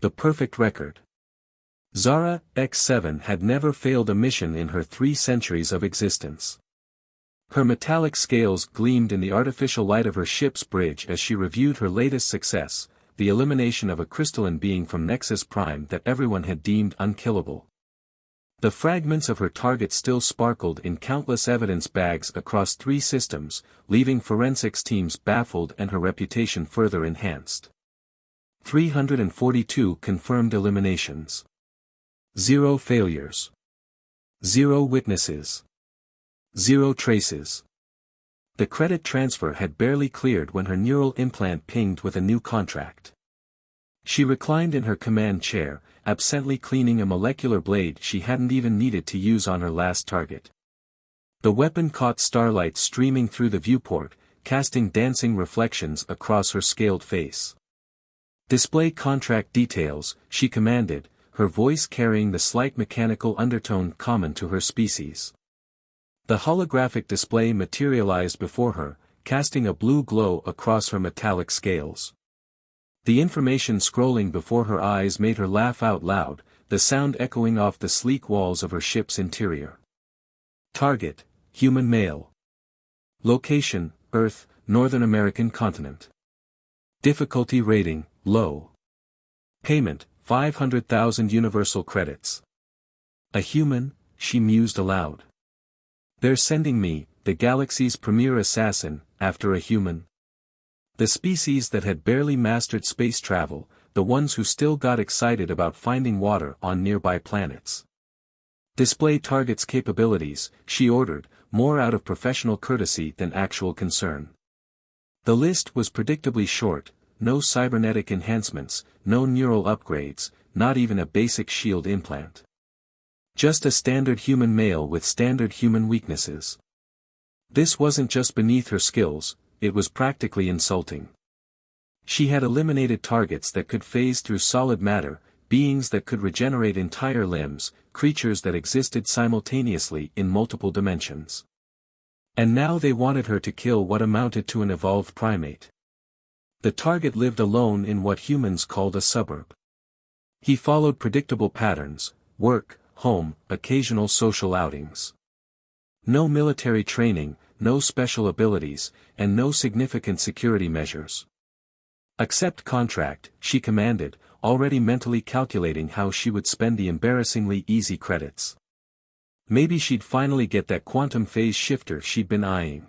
The perfect record. Zara, X7 had never failed a mission in her 3 centuries of existence. Her metallic scales gleamed in the artificial light of her ship's bridge as she reviewed her latest success, the elimination of a crystalline being from Nexus Prime that everyone had deemed unkillable. The fragments of her target still sparkled in countless evidence bags across 3 systems, leaving forensics teams baffled and her reputation further enhanced. 342 confirmed eliminations. 0 failures. 0 witnesses. 0 traces. The credit transfer had barely cleared when her neural implant pinged with a new contract. She reclined in her command chair, absently cleaning a molecular blade she hadn't even needed to use on her last target. The weapon caught starlight streaming through the viewport, casting dancing reflections across her scaled face. "Display contract details," she commanded, her voice carrying the slight mechanical undertone common to her species. The holographic display materialized before her, casting a blue glow across her metallic scales. The information scrolling before her eyes made her laugh out loud, the sound echoing off the sleek walls of her ship's interior. Target, human male. Location, Earth, Northern American continent. Difficulty rating, low. Payment, 500,000 universal credits. A human, she mused aloud. They're sending me, the galaxy's premier assassin, after a human. The species that had barely mastered space travel, the ones who still got excited about finding water on nearby planets. Display target's capabilities, she ordered, more out of professional courtesy than actual concern. The list was predictably short: no cybernetic enhancements, no neural upgrades, not even a basic shield implant. Just a standard human male with standard human weaknesses. This wasn't just beneath her skills, it was practically insulting. She had eliminated targets that could phase through solid matter, beings that could regenerate entire limbs, creatures that existed simultaneously in multiple dimensions. And now they wanted her to kill what amounted to an evolved primate. The target lived alone in what humans called a suburb. He followed predictable patterns: work, home, occasional social outings. No military training, no special abilities, and no significant security measures. "Accept contract," she commanded, already mentally calculating how she would spend the embarrassingly easy credits. Maybe she'd finally get that quantum phase shifter she'd been eyeing.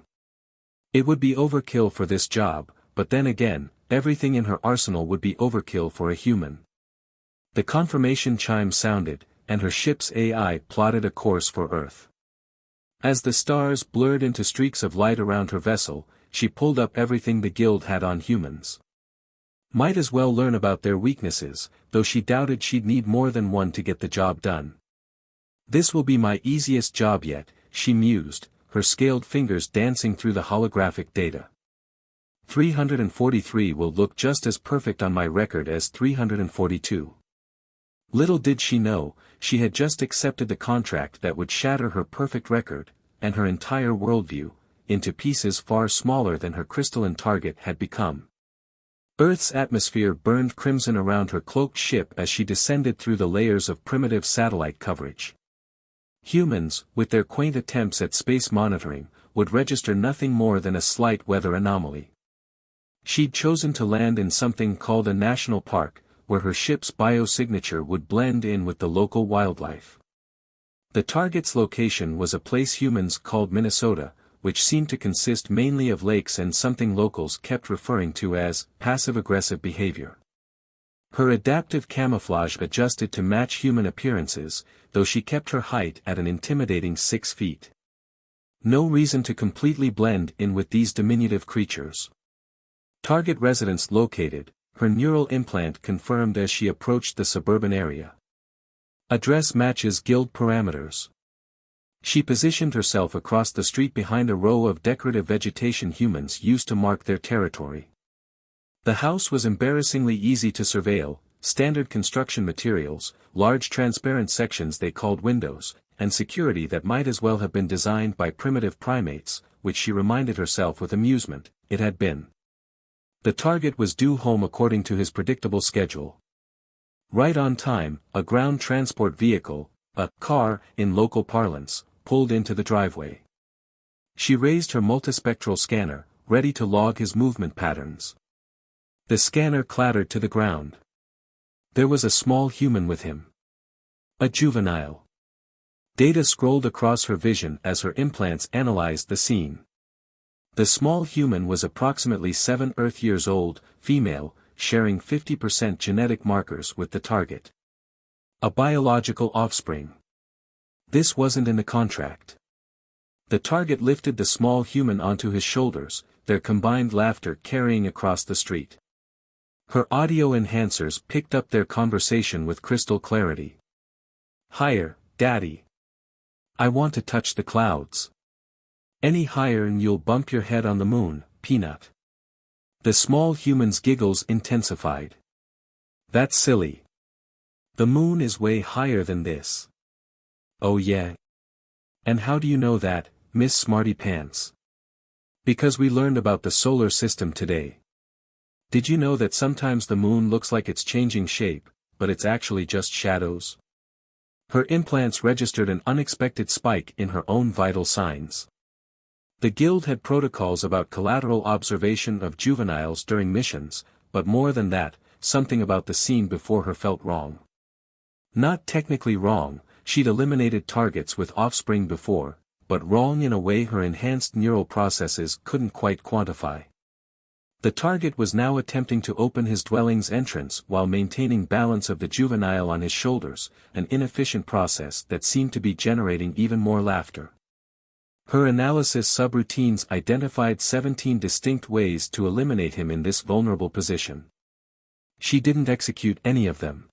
It would be overkill for this job, but then again, everything in her arsenal would be overkill for a human. The confirmation chime sounded, and her ship's AI plotted a course for Earth. As the stars blurred into streaks of light around her vessel, she pulled up everything the guild had on humans. Might as well learn about their weaknesses, though she doubted she'd need more than one to get the job done. "This will be my easiest job yet," she mused, her scaled fingers dancing through the holographic data. 343 will look just as perfect on my record as 342. Little did she know, she had just accepted the contract that would shatter her perfect record, and her entire worldview, into pieces far smaller than her crystalline target had become. Earth's atmosphere burned crimson around her cloaked ship as she descended through the layers of primitive satellite coverage. Humans, with their quaint attempts at space monitoring, would register nothing more than a slight weather anomaly. She'd chosen to land in something called a national park, where her ship's biosignature would blend in with the local wildlife. The target's location was a place humans called Minnesota, which seemed to consist mainly of lakes and something locals kept referring to as passive-aggressive behavior. Her adaptive camouflage adjusted to match human appearances, though she kept her height at an intimidating 6 feet. No reason to completely blend in with these diminutive creatures. Target residence located, her neural implant confirmed as she approached the suburban area. Address matches guild parameters. She positioned herself across the street behind a row of decorative vegetation humans used to mark their territory. The house was embarrassingly easy to surveil: standard construction materials, large transparent sections they called windows, and security that might as well have been designed by primitive primates, which she reminded herself with amusement, it had been. The target was due home according to his predictable schedule. Right on time, a ground transport vehicle, a car, in local parlance, pulled into the driveway. She raised her multispectral scanner, ready to log his movement patterns. The scanner clattered to the ground. There was a small human with him. A juvenile. Data scrolled across her vision as her implants analyzed the scene. The small human was approximately 7 Earth years old, female, sharing 50% genetic markers with the target. A biological offspring. This wasn't in the contract. The target lifted the small human onto his shoulders, their combined laughter carrying across the street. Her audio enhancers picked up their conversation with crystal clarity. "Higher, Daddy. I want to touch the clouds. Any higher and you'll bump your head on the moon, Peanut." The small human's giggles intensified. "That's silly. The moon is way higher than this." "Oh yeah? And how do you know that, Miss Smarty Pants?" "Because we learned about the solar system today. Did you know that sometimes the moon looks like it's changing shape, but it's actually just shadows?" Her implants registered an unexpected spike in her own vital signs. The Guild had protocols about collateral observation of juveniles during missions, but more than that, something about the scene before her felt wrong. Not technically wrong, she'd eliminated targets with offspring before, but wrong in a way her enhanced neural processes couldn't quite quantify. The target was now attempting to open his dwelling's entrance while maintaining balance of the juvenile on his shoulders, an inefficient process that seemed to be generating even more laughter. Her analysis subroutines identified 17 distinct ways to eliminate him in this vulnerable position. She didn't execute any of them.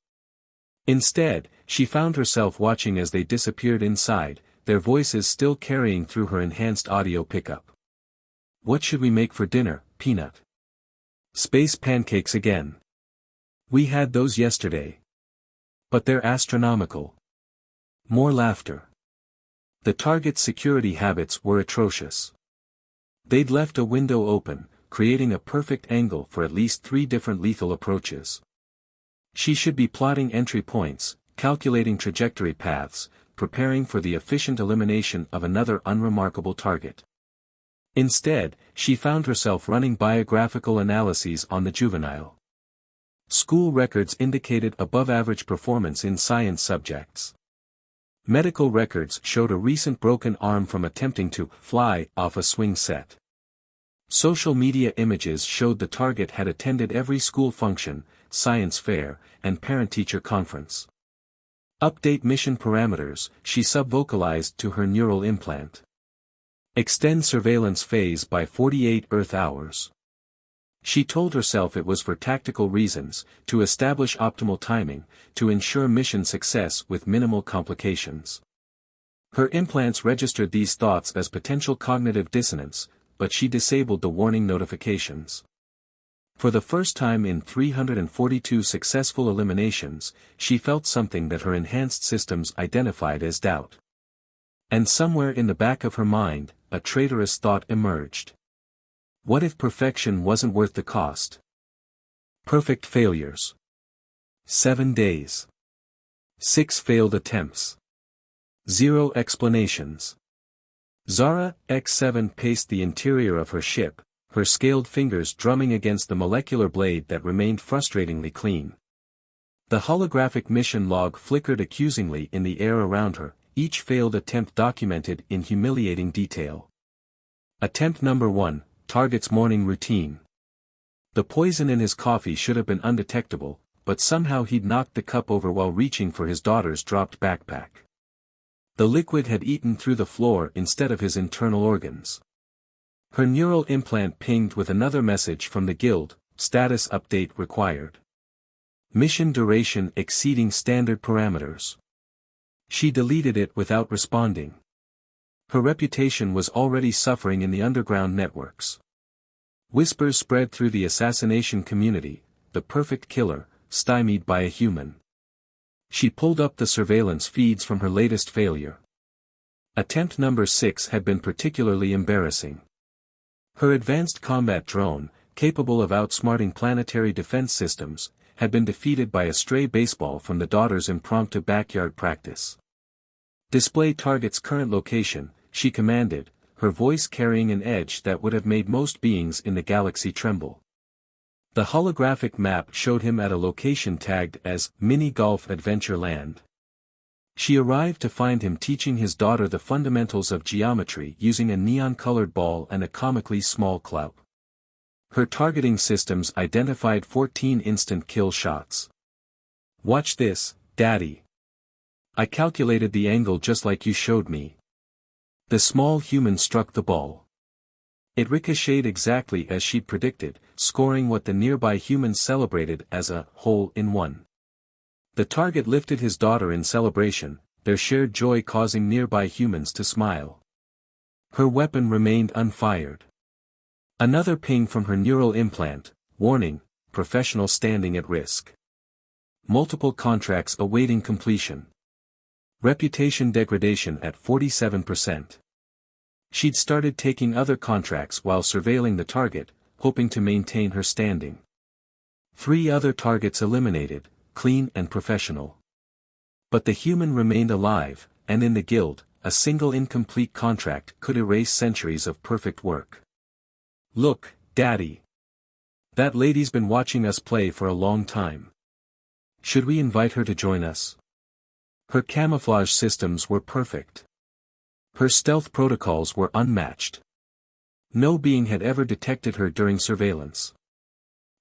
Instead, she found herself watching as they disappeared inside, their voices still carrying through her enhanced audio pickup. "What should we make for dinner, Peanut?" "Space pancakes again. We had those yesterday. But they're astronomical." More laughter. The target's security habits were atrocious. They'd left a window open, creating a perfect angle for at least 3 different lethal approaches. She should be plotting entry points, calculating trajectory paths, preparing for the efficient elimination of another unremarkable target. Instead, she found herself running biographical analyses on the juvenile. School records indicated above-average performance in science subjects. Medical records showed a recent broken arm from attempting to fly off a swing set. Social media images showed the target had attended every school function, science fair, and parent-teacher conference. "Update mission parameters," she subvocalized to her neural implant. "Extend surveillance phase by 48 Earth hours." She told herself it was for tactical reasons, to establish optimal timing, to ensure mission success with minimal complications. Her implants registered these thoughts as potential cognitive dissonance, but she disabled the warning notifications. For the first time in 342 successful eliminations, she felt something that her enhanced systems identified as doubt. And somewhere in the back of her mind, a traitorous thought emerged. What if perfection wasn't worth the cost? Perfect failures. 7 days. 6 failed attempts. 0 explanations. Zara X7 paced the interior of her ship, her scaled fingers drumming against the molecular blade that remained frustratingly clean. The holographic mission log flickered accusingly in the air around her, each failed attempt documented in humiliating detail. Attempt number 1. Target's morning routine. The poison in his coffee should have been undetectable, but somehow he'd knocked the cup over while reaching for his daughter's dropped backpack. The liquid had eaten through the floor instead of his internal organs. Her neural implant pinged with another message from the Guild, status update required. Mission duration exceeding standard parameters. She deleted it without responding. Her reputation was already suffering in the underground networks. Whispers spread through the assassination community, the perfect killer, stymied by a human. She pulled up the surveillance feeds from her latest failure. Attempt number 6 had been particularly embarrassing. Her advanced combat drone, capable of outsmarting planetary defense systems, had been defeated by a stray baseball from the daughter's impromptu backyard practice. "Display target's current location," she commanded, her voice carrying an edge that would have made most beings in the galaxy tremble. The holographic map showed him at a location tagged as Mini Golf Adventure Land. She arrived to find him teaching his daughter the fundamentals of geometry using a neon-colored ball and a comically small clout. Her targeting systems identified 14 instant kill shots. "Watch this, Daddy. I calculated the angle just like you showed me." The small human struck the ball. It ricocheted exactly as she'd predicted, scoring what the nearby humans celebrated as a hole-in-one. The target lifted his daughter in celebration, their shared joy causing nearby humans to smile. Her weapon remained unfired. Another ping from her neural implant, warning, professional standing at risk. Multiple contracts awaiting completion. Reputation degradation at 47%. She'd started taking other contracts while surveilling the target, hoping to maintain her standing. 3 other targets eliminated, clean and professional. But the human remained alive, and in the guild, a single incomplete contract could erase centuries of perfect work. "Look, Daddy. That lady's been watching us play for a long time. Should we invite her to join us?" Her camouflage systems were perfect. Her stealth protocols were unmatched. No being had ever detected her during surveillance.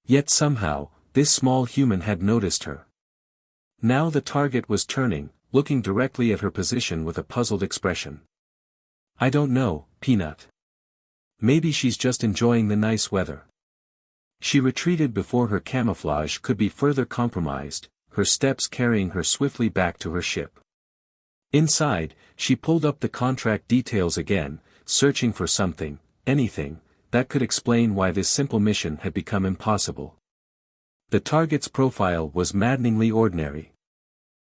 Yet somehow, this small human had noticed her. Now the target was turning, looking directly at her position with a puzzled expression. "I don't know, Peanut. Maybe she's just enjoying the nice weather." She retreated before her camouflage could be further compromised, her steps carrying her swiftly back to her ship. Inside, she pulled up the contract details again, searching for something, anything, that could explain why this simple mission had become impossible. The target's profile was maddeningly ordinary.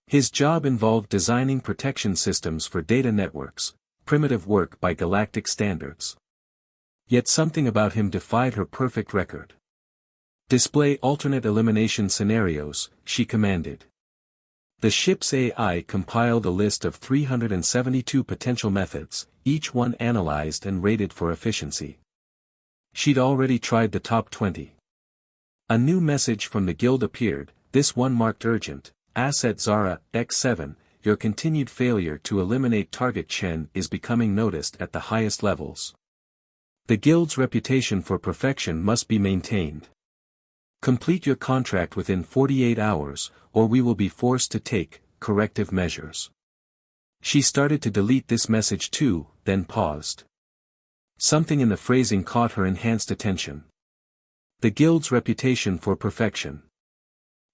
His job involved designing protection systems for data networks, primitive work by galactic standards. Yet something about him defied her perfect record. "Display alternate elimination scenarios," she commanded. The ship's AI compiled a list of 372 potential methods, each one analyzed and rated for efficiency. She'd already tried the top 20. A new message from the guild appeared, this one marked urgent. "Asset Zara, X7, your continued failure to eliminate target Chen is becoming noticed at the highest levels. The guild's reputation for perfection must be maintained. Complete your contract within 48 hours, or we will be forced to take corrective measures." She started to delete this message too, then paused. Something in the phrasing caught her enhanced attention. The guild's reputation for perfection.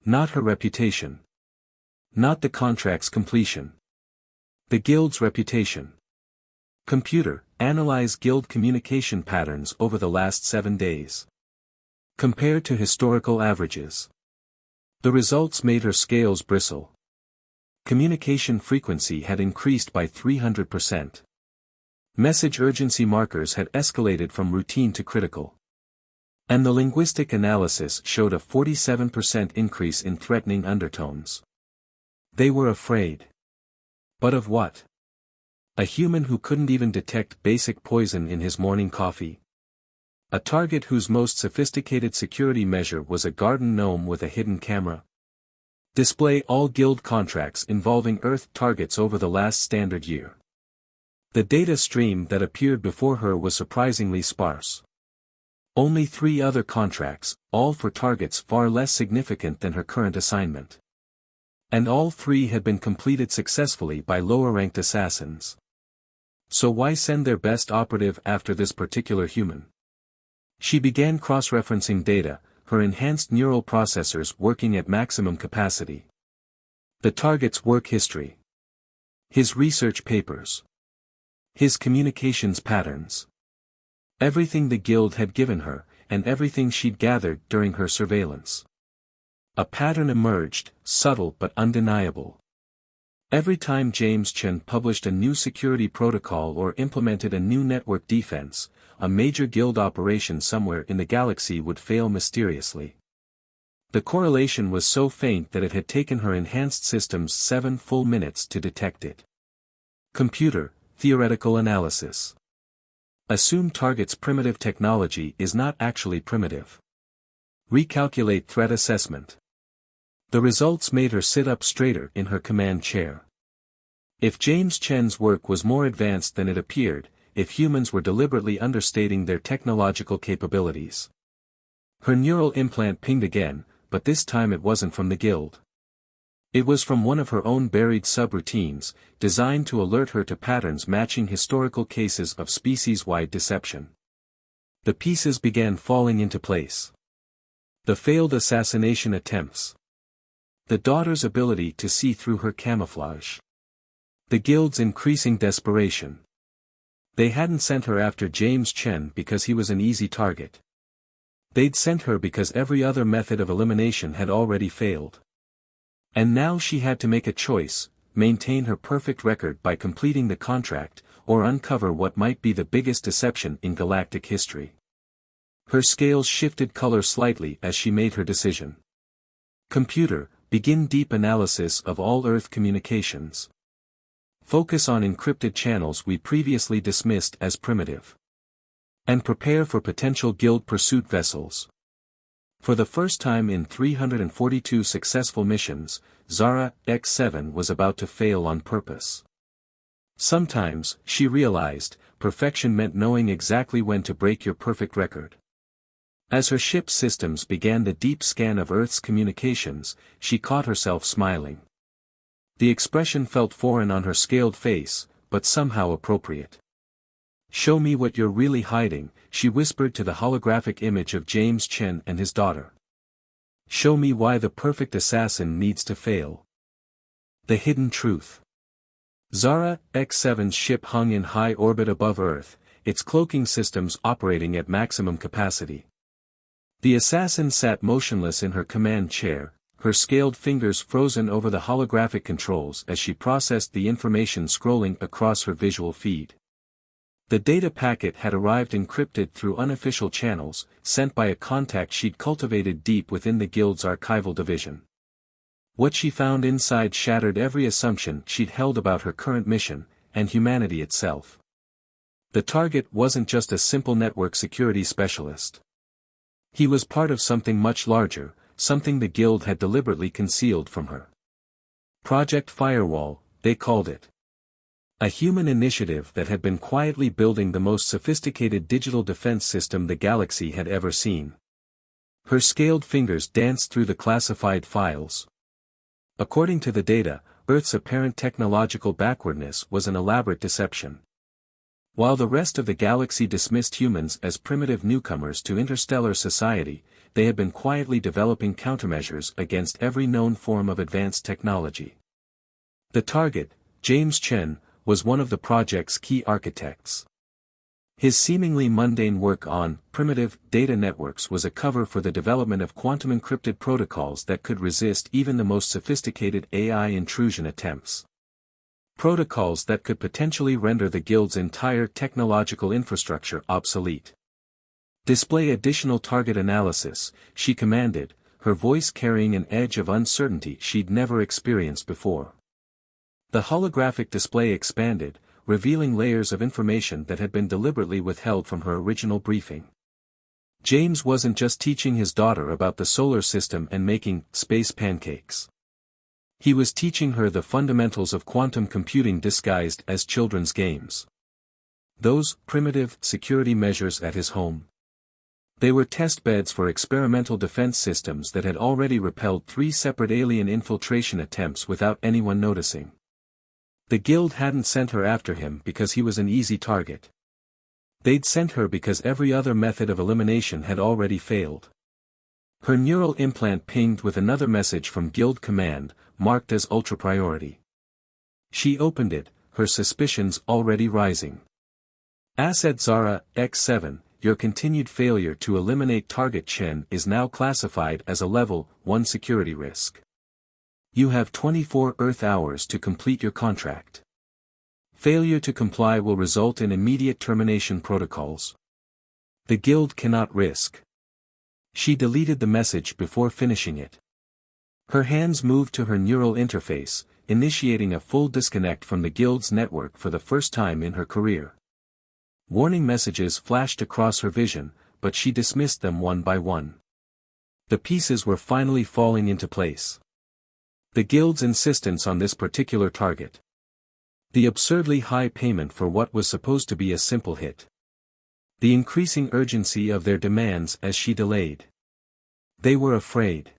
Not her reputation. Not the contract's completion. The guild's reputation. Computer, analyze guild communication patterns over the last 7 days. Compared to historical averages. The results made her scales bristle. Communication frequency had increased by 300%. Message urgency markers had escalated from routine to critical. And the linguistic analysis showed a 47% increase in threatening undertones. They were afraid. But of what? A human who couldn't even detect basic poison in his morning coffee? A target whose most sophisticated security measure was a garden gnome with a hidden camera? Display all guild contracts involving Earth targets over the last standard year. The data stream that appeared before her was surprisingly sparse. Only 3 other contracts, all for targets far less significant than her current assignment. And all 3 had been completed successfully by lower-ranked assassins. So why send their best operative after this particular human? She began cross-referencing data, her enhanced neural processors working at maximum capacity. The target's work history. His research papers. His communications patterns. Everything the guild had given her, and everything she'd gathered during her surveillance. A pattern emerged, subtle but undeniable. Every time James Chen published a new security protocol or implemented a new network defense, a major guild operation somewhere in the galaxy would fail mysteriously. The correlation was so faint that it had taken her enhanced systems 7 full minutes to detect it. Computer, theoretical analysis. Assume target's primitive technology is not actually primitive. Recalculate threat assessment. The results made her sit up straighter in her command chair. If James Chen's work was more advanced than it appeared, if humans were deliberately understating their technological capabilities. Her neural implant pinged again, but this time it wasn't from the guild. It was from one of her own buried subroutines, designed to alert her to patterns matching historical cases of species-wide deception. The pieces began falling into place. The failed assassination attempts. The daughter's ability to see through her camouflage. The guild's increasing desperation. They hadn't sent her after James Chen because he was an easy target. They'd sent her because every other method of elimination had already failed. And now she had to make a choice, maintain her perfect record by completing the contract, or uncover what might be the biggest deception in galactic history. Her scales shifted color slightly as she made her decision. Computer, begin deep analysis of all Earth communications. Focus on encrypted channels we previously dismissed as primitive. And prepare for potential guild pursuit vessels. For the first time in 342 successful missions, Zara X7 was about to fail on purpose. Sometimes, she realized, perfection meant knowing exactly when to break your perfect record. As her ship's systems began the deep scan of Earth's communications, she caught herself smiling. The expression felt foreign on her scaled face, but somehow appropriate. "Show me what you're really hiding," she whispered to the holographic image of James Chen and his daughter. "Show me why the perfect assassin needs to fail." The hidden truth. Zara X7's ship hung in high orbit above Earth, its cloaking systems operating at maximum capacity. The assassin sat motionless in her command chair, her scaled fingers frozen over the holographic controls as she processed the information scrolling across her visual feed. The data packet had arrived encrypted through unofficial channels, sent by a contact she'd cultivated deep within the guild's archival division. What she found inside shattered every assumption she'd held about her current mission, and humanity itself. The target wasn't just a simple network security specialist. He was part of something much larger, something the guild had deliberately concealed from her. Project Firewall, they called it. A human initiative that had been quietly building the most sophisticated digital defense system the galaxy had ever seen. Her scaled fingers danced through the classified files. According to the data, Earth's apparent technological backwardness was an elaborate deception. While the rest of the galaxy dismissed humans as primitive newcomers to interstellar society, they had been quietly developing countermeasures against every known form of advanced technology. The target, James Chen, was one of the project's key architects. His seemingly mundane work on primitive data networks was a cover for the development of quantum-encrypted protocols that could resist even the most sophisticated AI intrusion attempts. Protocols that could potentially render the guild's entire technological infrastructure obsolete. "Display additional target analysis," she commanded, her voice carrying an edge of uncertainty she'd never experienced before. The holographic display expanded, revealing layers of information that had been deliberately withheld from her original briefing. James wasn't just teaching his daughter about the solar system and making space pancakes. He was teaching her the fundamentals of quantum computing disguised as children's games. Those primitive security measures at his home. They were test beds for experimental defense systems that had already repelled 3 separate alien infiltration attempts without anyone noticing. The guild hadn't sent her after him because he was an easy target. They'd sent her because every other method of elimination had already failed. Her neural implant pinged with another message from Guild Command, marked as ultra priority. She opened it, her suspicions already rising. Asset Zara X7, your continued failure to eliminate target Chen is now classified as a level 1 security risk. You have 24 Earth hours to complete your contract. Failure to comply will result in immediate termination protocols. The Guild cannot risk She deleted the message before finishing it. Her hands moved to her neural interface, initiating a full disconnect from the guild's network for the first time in her career. Warning messages flashed across her vision, but she dismissed them one by one. The pieces were finally falling into place. The guild's insistence on this particular target. The absurdly high payment for what was supposed to be a simple hit. The increasing urgency of their demands as she delayed. They were afraid.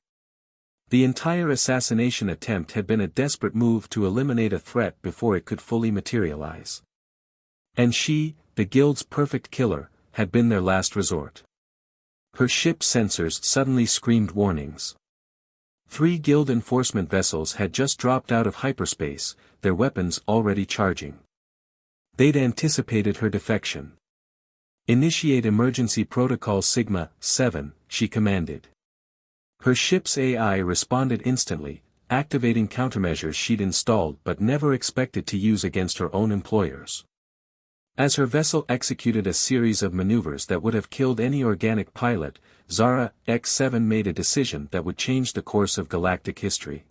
The entire assassination attempt had been a desperate move to eliminate a threat before it could fully materialize. And she, the guild's perfect killer, had been their last resort. Her ship's sensors suddenly screamed warnings. 3 guild enforcement vessels had just dropped out of hyperspace, their weapons already charging. They'd anticipated her defection. Initiate emergency protocol Sigma 7, she commanded. Her ship's AI responded instantly, activating countermeasures she'd installed but never expected to use against her own employers. As her vessel executed a series of maneuvers that would have killed any organic pilot, Zara X7 made a decision that would change the course of galactic history.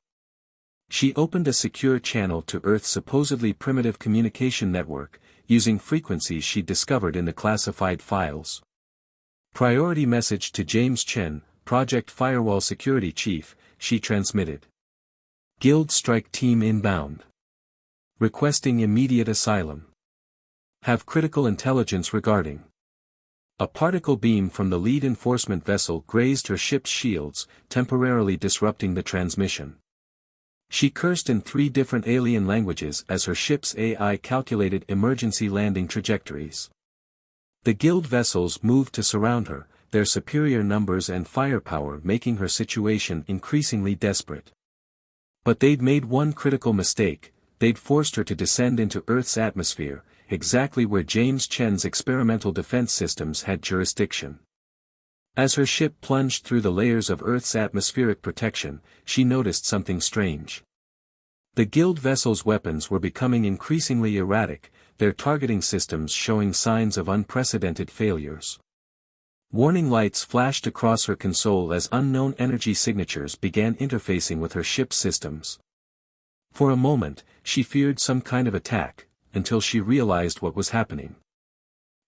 She opened a secure channel to Earth's supposedly primitive communication network, using frequencies she'd discovered in the classified files. Priority message to James Chen, Project Firewall Security Chief, she transmitted. Guild strike team inbound. Requesting immediate asylum. Have critical intelligence regarding. A particle beam from the lead enforcement vessel grazed her ship's shields, temporarily disrupting the transmission. She cursed in 3 different alien languages as her ship's AI calculated emergency landing trajectories. The guild vessels moved to surround her, their superior numbers and firepower making her situation increasingly desperate. But they'd made one critical mistake: they'd forced her to descend into Earth's atmosphere, exactly where James Chen's experimental defense systems had jurisdiction. As her ship plunged through the layers of Earth's atmospheric protection, she noticed something strange. The guild vessel's weapons were becoming increasingly erratic, their targeting systems showing signs of unprecedented failures. Warning lights flashed across her console as unknown energy signatures began interfacing with her ship's systems. For a moment, she feared some kind of attack, until she realized what was happening.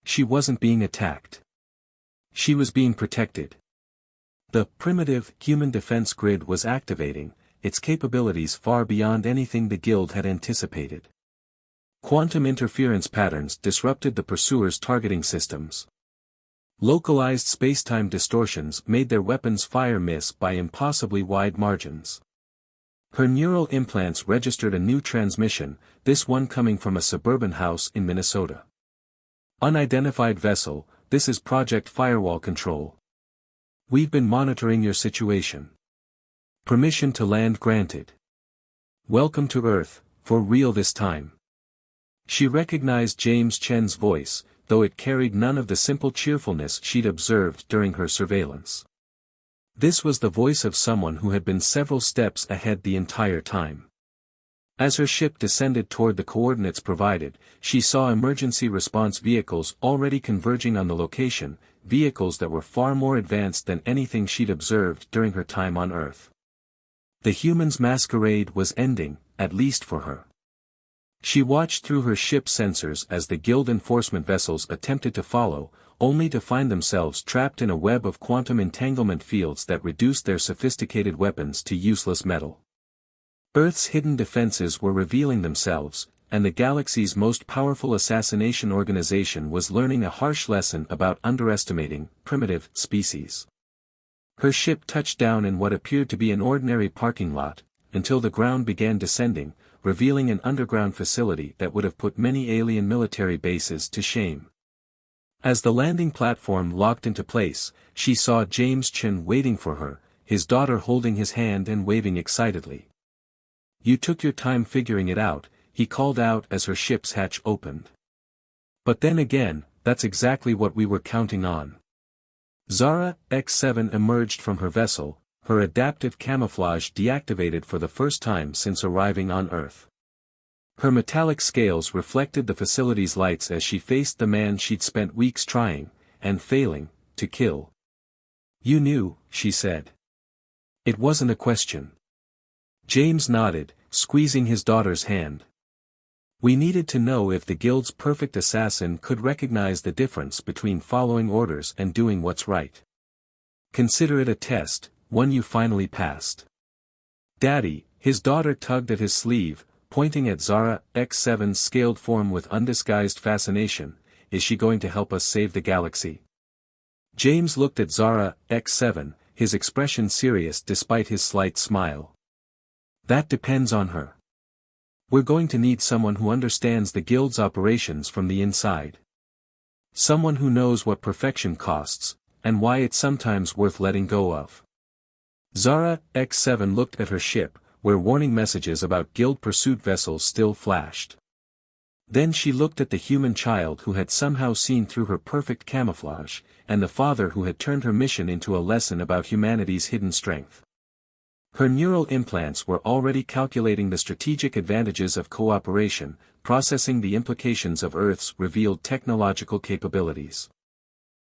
She wasn't being attacked. She was being protected. The primitive, human defense grid was activating, its capabilities far beyond anything the guild had anticipated. Quantum interference patterns disrupted the pursuers' targeting systems. Localized spacetime distortions made their weapons fire miss by impossibly wide margins. Her neural implants registered a new transmission, this one coming from a suburban house in Minnesota. Unidentified vessel, this is Project Firewall Control. We've been monitoring your situation. Permission to land granted. Welcome to Earth, for real this time. She recognized James Chen's voice, though it carried none of the simple cheerfulness she'd observed during her surveillance. This was the voice of someone who had been several steps ahead the entire time. As her ship descended toward the coordinates provided, she saw emergency response vehicles already converging on the location, vehicles that were far more advanced than anything she'd observed during her time on Earth. The human's masquerade was ending, at least for her. She watched through her ship's sensors as the guild enforcement vessels attempted to follow, only to find themselves trapped in a web of quantum entanglement fields that reduced their sophisticated weapons to useless metal. Earth's hidden defenses were revealing themselves, and the galaxy's most powerful assassination organization was learning a harsh lesson about underestimating primitive species. Her ship touched down in what appeared to be an ordinary parking lot, until the ground began descending, revealing an underground facility that would have put many alien military bases to shame. As the landing platform locked into place, she saw James Chen waiting for her, his daughter holding his hand and waving excitedly. "You took your time figuring it out," he called out as her ship's hatch opened. "But then again, that's exactly what we were counting on." Zara X7 emerged from her vessel, her adaptive camouflage deactivated for the first time since arriving on Earth. Her metallic scales reflected the facility's lights as she faced the man she'd spent weeks trying, and failing, to kill. You knew, she said. It wasn't a question. James nodded, squeezing his daughter's hand. We needed to know if the guild's perfect assassin could recognize the difference between following orders and doing what's right. Consider it a test, one you finally passed. Daddy, his daughter tugged at his sleeve, pointing at Zara X7's scaled form with undisguised fascination. Is she going to help us save the galaxy? James looked at Zara X7, his expression serious despite his slight smile. That depends on her. We're going to need someone who understands the guild's operations from the inside. Someone who knows what perfection costs, and why it's sometimes worth letting go of. Zara X7 looked at her ship, where warning messages about guild pursuit vessels still flashed. Then she looked at the human child who had somehow seen through her perfect camouflage, and the father who had turned her mission into a lesson about humanity's hidden strength. Her neural implants were already calculating the strategic advantages of cooperation, processing the implications of Earth's revealed technological capabilities.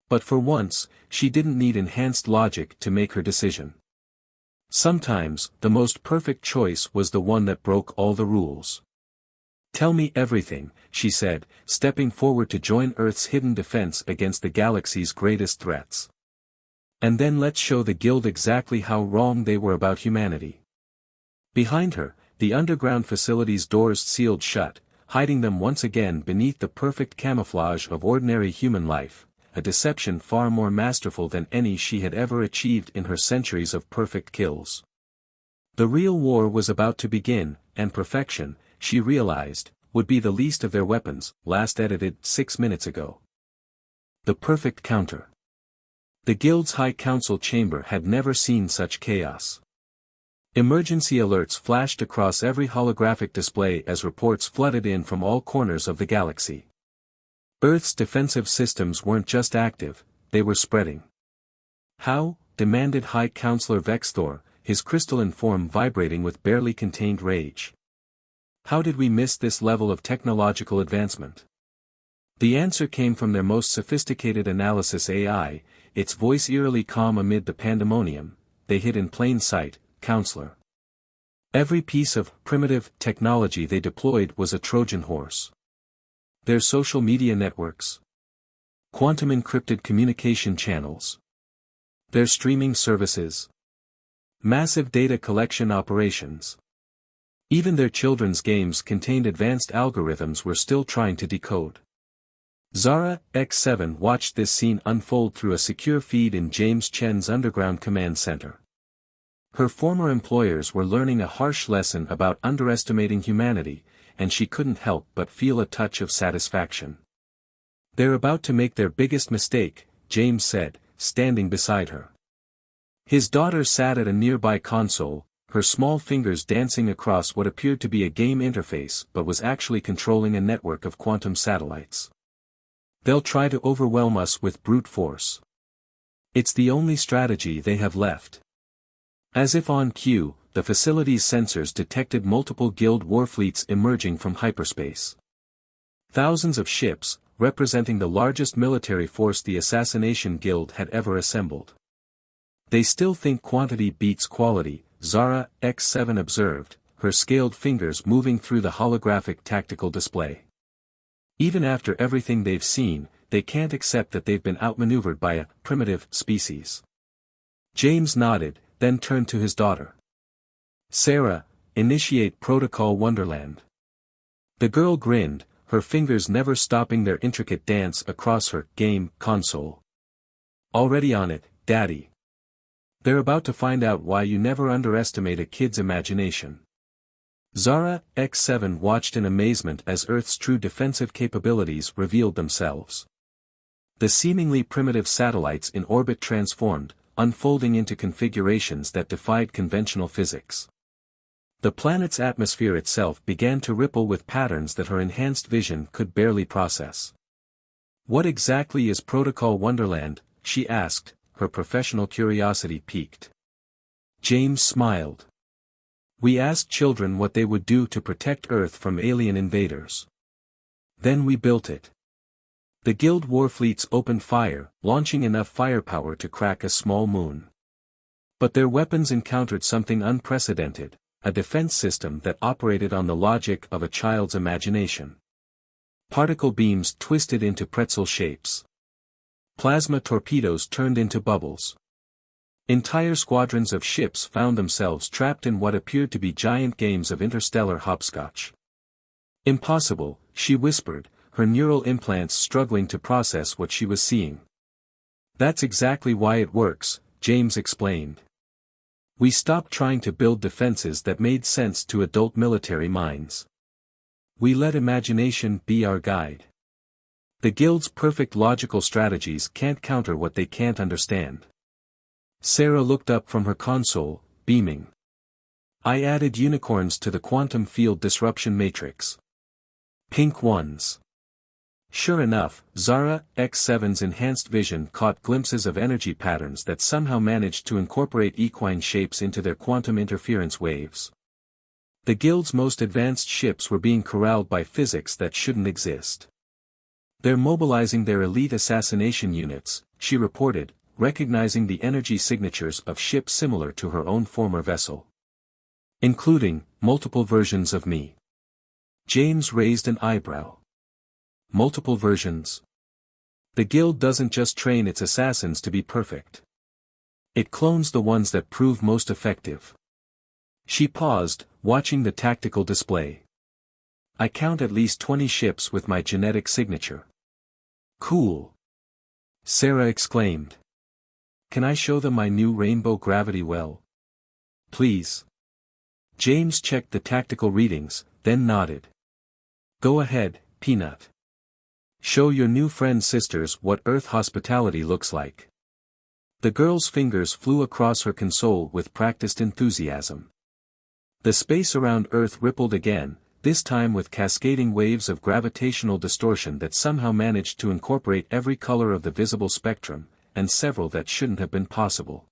But for once, she didn't need enhanced logic to make her decision. Sometimes, the most perfect choice was the one that broke all the rules. Tell me everything, she said, stepping forward to join Earth's hidden defense against the galaxy's greatest threats. And then let's show the guild exactly how wrong they were about humanity. Behind her, the underground facility's doors sealed shut, hiding them once again beneath the perfect camouflage of ordinary human life, a deception far more masterful than any she had ever achieved in her centuries of perfect kills. The real war was about to begin, and perfection, she realized, would be the least of their weapons, last edited 6 minutes ago. The perfect counter. The Guild's High Council chamber had never seen such chaos. Emergency alerts flashed across every holographic display as reports flooded in from all corners of the galaxy. Earth's defensive systems weren't just active, they were spreading. How? Demanded High Counselor Vexthor, his crystalline form vibrating with barely contained rage. How did we miss this level of technological advancement? The answer came from their most sophisticated analysis AI, its voice eerily calm amid the pandemonium. They hid in plain sight, Counselor. Every piece of primitive technology they deployed was a Trojan horse. Their social media networks. Quantum encrypted communication channels. Their streaming services. Massive data collection operations. Even their children's games contained advanced algorithms we're still trying to decode. Zara X7 watched this scene unfold through a secure feed in James Chen's underground command center. Her former employers were learning a harsh lesson about underestimating humanity, and she couldn't help but feel a touch of satisfaction. They're about to make their biggest mistake, James said, standing beside her. His daughter sat at a nearby console, her small fingers dancing across what appeared to be a game interface but was actually controlling a network of quantum satellites. They'll try to overwhelm us with brute force. It's the only strategy they have left. As if on cue, the facility's sensors detected multiple guild warfleets emerging from hyperspace. Thousands of ships, representing the largest military force the Assassination Guild had ever assembled. They still think quantity beats quality, Zara X7 observed, her scaled fingers moving through the holographic tactical display. Even after everything they've seen, they can't accept that they've been outmaneuvered by a primitive species. James nodded, then turned to his daughter. Sarah, initiate Protocol Wonderland. The girl grinned, her fingers never stopping their intricate dance across her game console. Already on it, Daddy. They're about to find out why you never underestimate a kid's imagination. Zara X7 watched in amazement as Earth's true defensive capabilities revealed themselves. The seemingly primitive satellites in orbit transformed, unfolding into configurations that defied conventional physics. The planet's atmosphere itself began to ripple with patterns that her enhanced vision could barely process. What exactly is Protocol Wonderland? She asked, her professional curiosity piqued. James smiled. We asked children what they would do to protect Earth from alien invaders. Then we built it. The guild warfleets opened fire, launching enough firepower to crack a small moon. But their weapons encountered something unprecedented, a defense system that operated on the logic of a child's imagination. Particle beams twisted into pretzel shapes. Plasma torpedoes turned into bubbles. Entire squadrons of ships found themselves trapped in what appeared to be giant games of interstellar hopscotch. Impossible, she whispered, her neural implants struggling to process what she was seeing. That's exactly why it works, James explained. We stopped trying to build defenses that made sense to adult military minds. We let imagination be our guide. The guild's perfect logical strategies can't counter what they can't understand. Sarah looked up from her console, beaming. I added unicorns to the quantum field disruption matrix. Pink ones. Sure enough, Zara X7's enhanced vision caught glimpses of energy patterns that somehow managed to incorporate equine shapes into their quantum interference waves. The guild's most advanced ships were being corralled by physics that shouldn't exist. They're mobilizing their elite assassination units, she reported, recognizing the energy signatures of ships similar to her own former vessel. Including multiple versions of me. James raised an eyebrow. Multiple versions. The guild doesn't just train its assassins to be perfect. It clones the ones that prove most effective. She paused, watching the tactical display. I count at least 20 ships with my genetic signature. Cool. Sarah exclaimed. Can I show them my new rainbow gravity well? Please. James checked the tactical readings, then nodded. Go ahead, Peanut. Show your new friend sisters what Earth hospitality looks like. The girl's fingers flew across her console with practiced enthusiasm. The space around Earth rippled again, this time with cascading waves of gravitational distortion that somehow managed to incorporate every color of the visible spectrum, and several that shouldn't have been possible.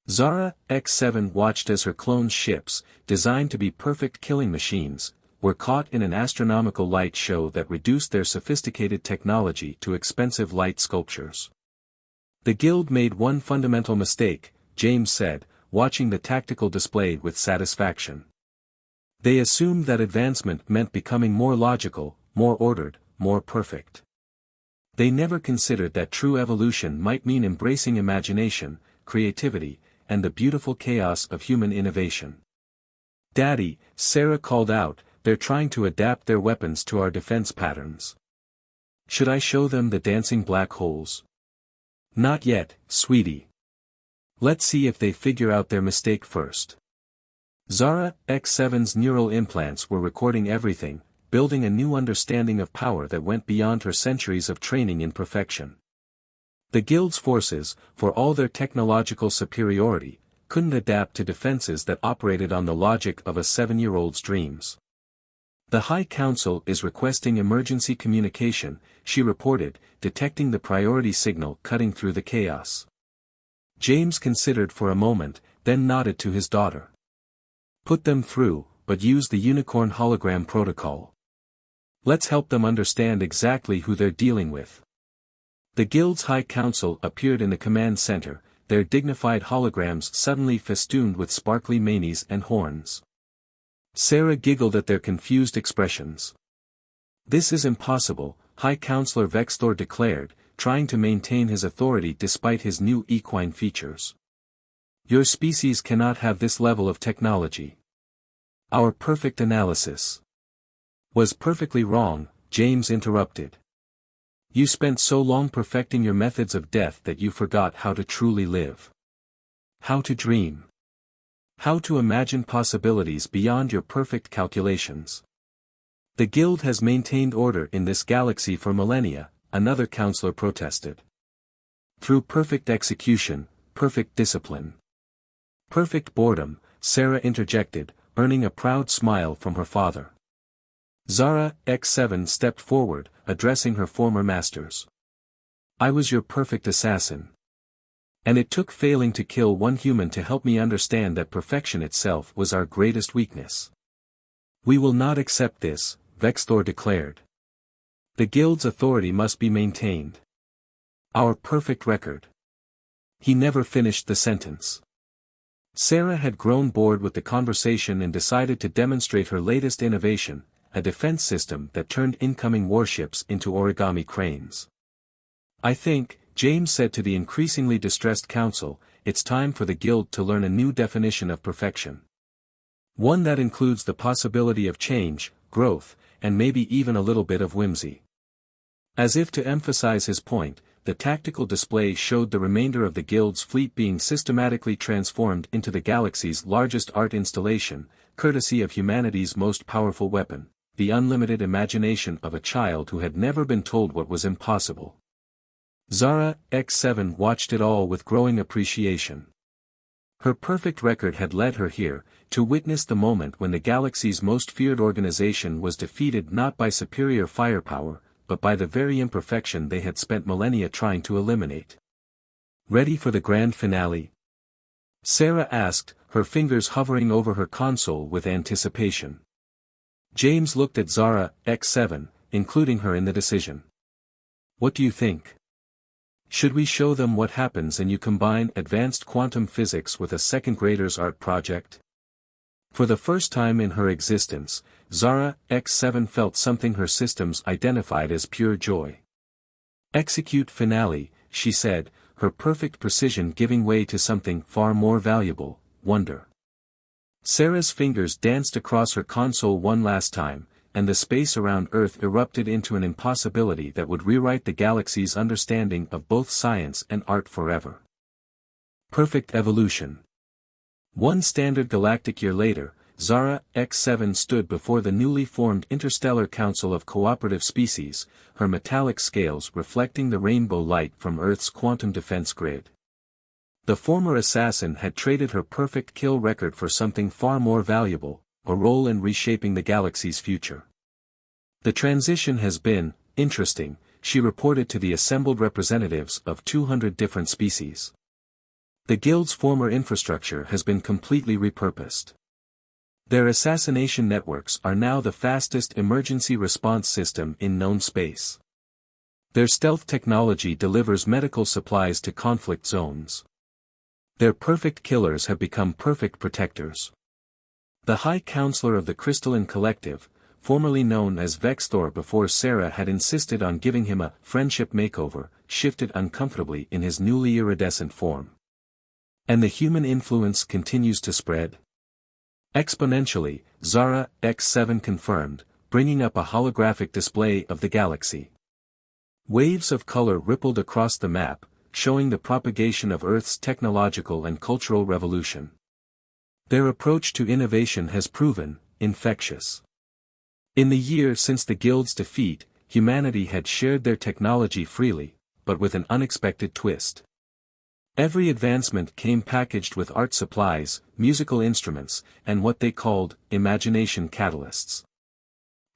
Zara X7 watched as her cloned ships, designed to be perfect killing machines, were caught in an astronomical light show that reduced their sophisticated technology to expensive light sculptures. The guild made one fundamental mistake, James said, watching the tactical display with satisfaction. They assumed that advancement meant becoming more logical, more ordered, more perfect. They never considered that true evolution might mean embracing imagination, creativity, and the beautiful chaos of human innovation. Daddy, Sarah called out, they're trying to adapt their weapons to our defense patterns. Should I show them the dancing black holes? Not yet, sweetie. Let's see if they figure out their mistake first. Zara X7's neural implants were recording everything, building a new understanding of power that went beyond her centuries of training in perfection. The guild's forces, for all their technological superiority, couldn't adapt to defenses that operated on the logic of a 7-year-old's dreams. The High Council is requesting emergency communication, she reported, detecting the priority signal cutting through the chaos. James considered for a moment, then nodded to his daughter. Put them through, but use the unicorn hologram protocol. Let's help them understand exactly who they're dealing with. The guild's High Council appeared in the command center, their dignified holograms suddenly festooned with sparkly manes and horns. Sarah giggled at their confused expressions. This is impossible, High Counselor Vexthor declared, trying to maintain his authority despite his new equine features. Your species cannot have this level of technology. Our perfect analysis was perfectly wrong, James interrupted. You spent so long perfecting your methods of death that you forgot how to truly live. How to dream. How to imagine possibilities beyond your perfect calculations. The guild has maintained order in this galaxy for millennia, another counselor protested. Through perfect execution, perfect discipline. Perfect boredom, Sarah interjected, earning a proud smile from her father. Zara X7 stepped forward, addressing her former masters. I was your perfect assassin. And it took failing to kill one human to help me understand that perfection itself was our greatest weakness. We will not accept this, Vexthor declared. The guild's authority must be maintained. Our perfect record. He never finished the sentence. Sarah had grown bored with the conversation and decided to demonstrate her latest innovation, a defense system that turned incoming warships into origami cranes. I think, James said to the increasingly distressed council, it's time for the guild to learn a new definition of perfection. One that includes the possibility of change, growth, and maybe even a little bit of whimsy. As if to emphasize his point, the tactical display showed the remainder of the guild's fleet being systematically transformed into the galaxy's largest art installation, courtesy of humanity's most powerful weapon, the unlimited imagination of a child who had never been told what was impossible. Zara, X7 watched it all with growing appreciation. Her perfect record had led her here, to witness the moment when the galaxy's most feared organization was defeated not by superior firepower, but by the very imperfection they had spent millennia trying to eliminate. Ready for the grand finale? Sarah asked, her fingers hovering over her console with anticipation. James looked at Zara, X7, including her in the decision. What do you think? Should we show them what happens and you combine advanced quantum physics with a second grader's art project? For the first time in her existence, Zara, X7 felt something her systems identified as pure joy. Execute finale, she said, her perfect precision giving way to something far more valuable, wonder. Sarah's fingers danced across her console one last time, and the space around Earth erupted into an impossibility that would rewrite the galaxy's understanding of both science and art forever. Perfect evolution. One standard galactic year later, Zara, X7 stood before the newly formed Interstellar Council of Cooperative Species, her metallic scales reflecting the rainbow light from Earth's quantum defense grid. The former assassin had traded her perfect kill record for something far more valuable, a role in reshaping the galaxy's future. The transition has been interesting, she reported to the assembled representatives of 200 different species. The guild's former infrastructure has been completely repurposed. Their assassination networks are now the fastest emergency response system in known space. Their stealth technology delivers medical supplies to conflict zones. Their perfect killers have become perfect protectors. The High Counselor of the Crystalline Collective, formerly known as Vexthor before Sarah had insisted on giving him a friendship makeover, shifted uncomfortably in his newly iridescent form. And the human influence continues to spread. Exponentially, Zara, X7 confirmed, bringing up a holographic display of the galaxy. Waves of color rippled across the map, showing the propagation of Earth's technological and cultural revolution. Their approach to innovation has proven infectious. In the year since the guild's defeat, humanity had shared their technology freely, but with an unexpected twist. Every advancement came packaged with art supplies, musical instruments, and what they called imagination catalysts.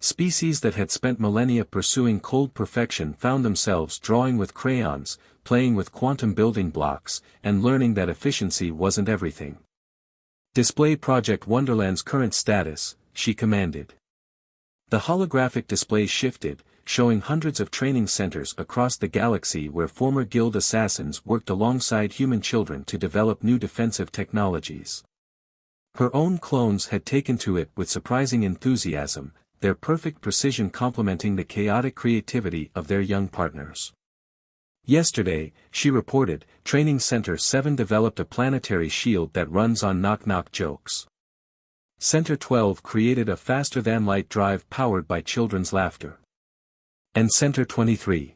Species that had spent millennia pursuing cold perfection found themselves drawing with crayons, playing with quantum building blocks, and learning that efficiency wasn't everything. Display Project Wonderland's current status, she commanded. The holographic display shifted, showing hundreds of training centers across the galaxy where former guild assassins worked alongside human children to develop new defensive technologies. Her own clones had taken to it with surprising enthusiasm, their perfect precision complementing the chaotic creativity of their young partners. Yesterday, she reported, Training Center 7 developed a planetary shield that runs on knock-knock jokes. Center 12 created a faster-than-light drive powered by children's laughter. And Center 23.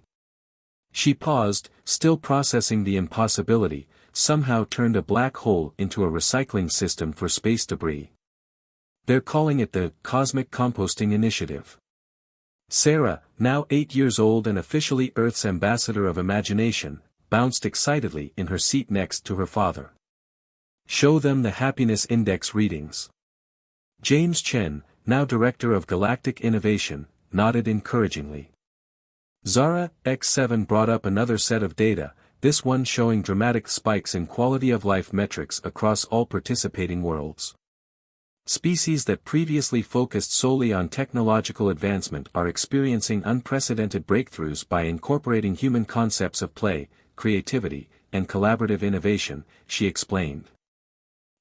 She paused, still processing the impossibility, somehow turned a black hole into a recycling system for space debris. They're calling it the Cosmic Composting Initiative. Sarah, now 8 years old and officially Earth's ambassador of imagination, bounced excitedly in her seat next to her father. Show them the happiness index readings. James Chen, now director of Galactic Innovation, nodded encouragingly. Zara, X7 brought up another set of data, this one showing dramatic spikes in quality-of-life metrics across all participating worlds. Species that previously focused solely on technological advancement are experiencing unprecedented breakthroughs by incorporating human concepts of play, creativity, and collaborative innovation, she explained.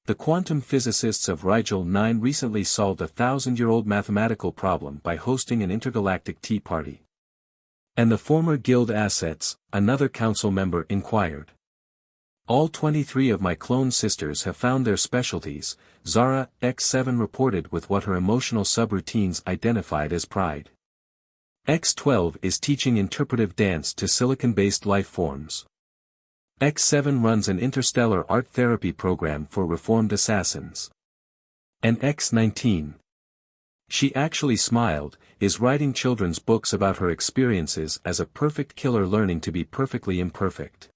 The quantum physicists of Rigel 9 recently solved a 1,000-year-old mathematical problem by hosting an intergalactic tea party. And the former guild assets, another council member inquired. All 23 of my clone sisters have found their specialties, Zara X7 reported with what her emotional subroutines identified as pride. X12 is teaching interpretive dance to silicon-based life forms. X7 runs an interstellar art therapy program for reformed assassins. And X19, she actually smiled, is writing children's books about her experiences as a perfect killer learning to be perfectly imperfect.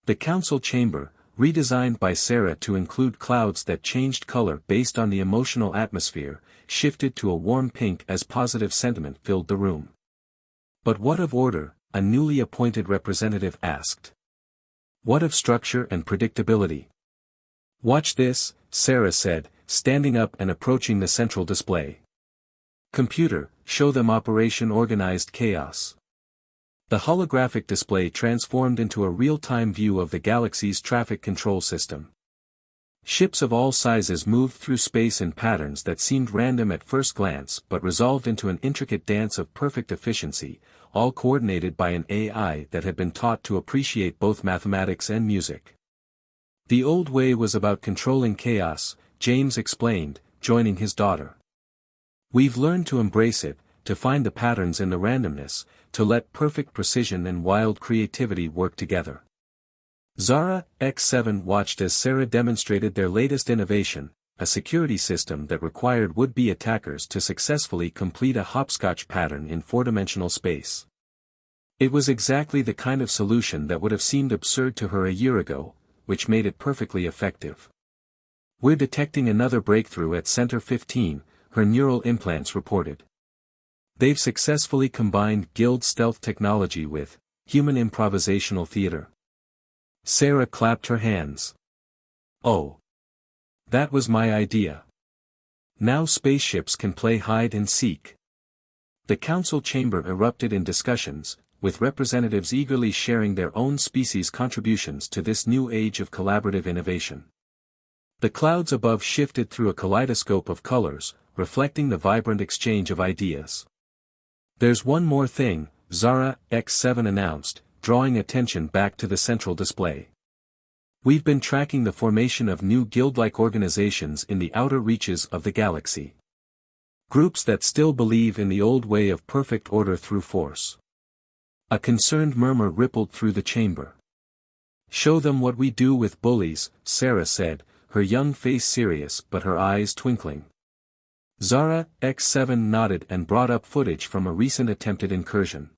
The council chamber, redesigned by Sarah to include clouds that changed color based on the emotional atmosphere, shifted to a warm pink as positive sentiment filled the room. But what of order? A newly appointed representative asked. What of structure and predictability? Watch this, Sarah said, standing up and approaching the central display. Computer, show them Operation Organized Chaos. The holographic display transformed into a real-time view of the galaxy's traffic control system. Ships of all sizes moved through space in patterns that seemed random at first glance but resolved into an intricate dance of perfect efficiency, all coordinated by an AI that had been taught to appreciate both mathematics and music. The old way was about controlling chaos, James explained, joining his daughter. We've learned to embrace it, to find the patterns in the randomness, to let perfect precision and wild creativity work together. Zara X7 watched as Sarah demonstrated their latest innovation, a security system that required would-be attackers to successfully complete a hopscotch pattern in four-dimensional space. It was exactly the kind of solution that would have seemed absurd to her a year ago, which made it perfectly effective. We're detecting another breakthrough at Center 15, her neural implants reported. They've successfully combined guild stealth technology with human improvisational theater. Sarah clapped her hands. Oh. That was my idea. Now spaceships can play hide and seek. The council chamber erupted in discussions, with representatives eagerly sharing their own species' contributions to this new age of collaborative innovation. The clouds above shifted through a kaleidoscope of colors, reflecting the vibrant exchange of ideas. There's one more thing, Zara X7 announced, drawing attention back to the central display. We've been tracking the formation of new guild-like organizations in the outer reaches of the galaxy. Groups that still believe in the old way of perfect order through force. A concerned murmur rippled through the chamber. Show them what we do with bullies, Sarah said, her young face serious but her eyes twinkling. Zara X7 nodded and brought up footage from a recent attempted incursion.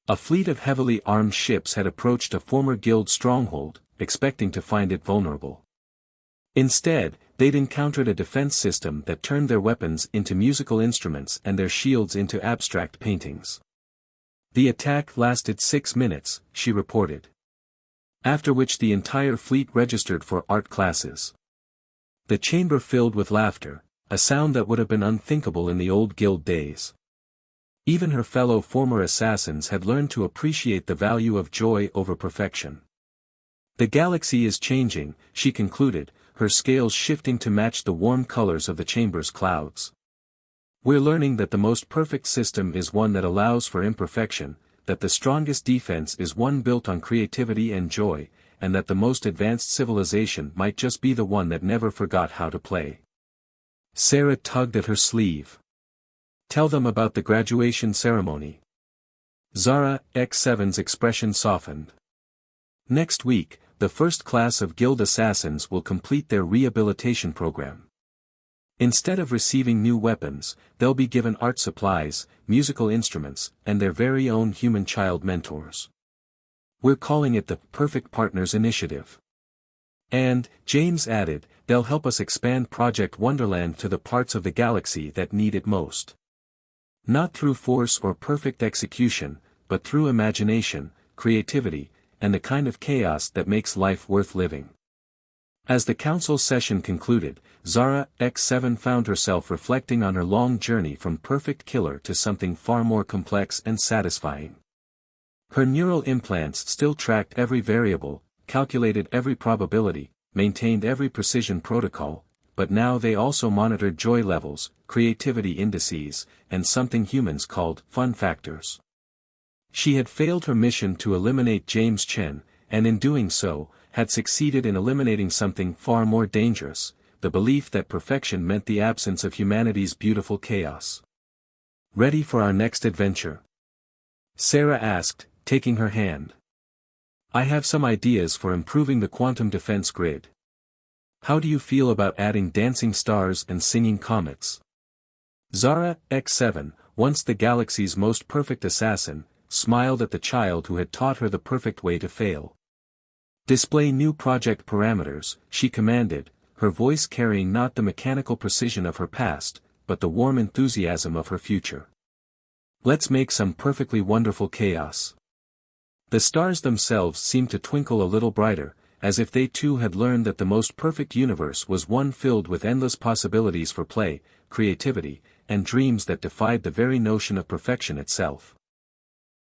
A fleet of heavily armed ships had approached a former guild stronghold, expecting to find it vulnerable. Instead, they'd encountered a defense system that turned their weapons into musical instruments and their shields into abstract paintings. The attack lasted 6 minutes, she reported. After which the entire fleet registered for art classes. The chamber filled with laughter, a sound that would have been unthinkable in the old guild days. Even her fellow former assassins had learned to appreciate the value of joy over perfection. The galaxy is changing, she concluded, her scales shifting to match the warm colors of the chamber's clouds. We're learning that the most perfect system is one that allows for imperfection, that the strongest defense is one built on creativity and joy, and that the most advanced civilization might just be the one that never forgot how to play. Sarah tugged at her sleeve. Tell them about the graduation ceremony. Zara X7's expression softened. Next week, the first class of guild assassins will complete their rehabilitation program. Instead of receiving new weapons, they'll be given art supplies, musical instruments, and their very own human child mentors. We're calling it the Perfect Partners Initiative. And, James added, they'll help us expand Project Wonderland to the parts of the galaxy that need it most. Not through force or perfect execution, but through imagination, creativity, and the kind of chaos that makes life worth living. As the council session concluded, Zara X7 found herself reflecting on her long journey from perfect killer to something far more complex and satisfying. Her neural implants still tracked every variable, calculated every probability, maintained every precision protocol, but now they also monitored joy levels, creativity indices, and something humans called fun factors. She had failed her mission to eliminate James Chen, and in doing so, had succeeded in eliminating something far more dangerous, the belief that perfection meant the absence of humanity's beautiful chaos. Ready for our next adventure? Sarah asked, taking her hand. I have some ideas for improving the quantum defense grid. How do you feel about adding dancing stars and singing comets? Zara X7, once the galaxy's most perfect assassin, smiled at the child who had taught her the perfect way to fail. Display new project parameters, she commanded, her voice carrying not the mechanical precision of her past, but the warm enthusiasm of her future. Let's make some perfectly wonderful chaos. The stars themselves seemed to twinkle a little brighter, as if they too had learned that the most perfect universe was one filled with endless possibilities for play, creativity, and dreams that defied the very notion of perfection itself.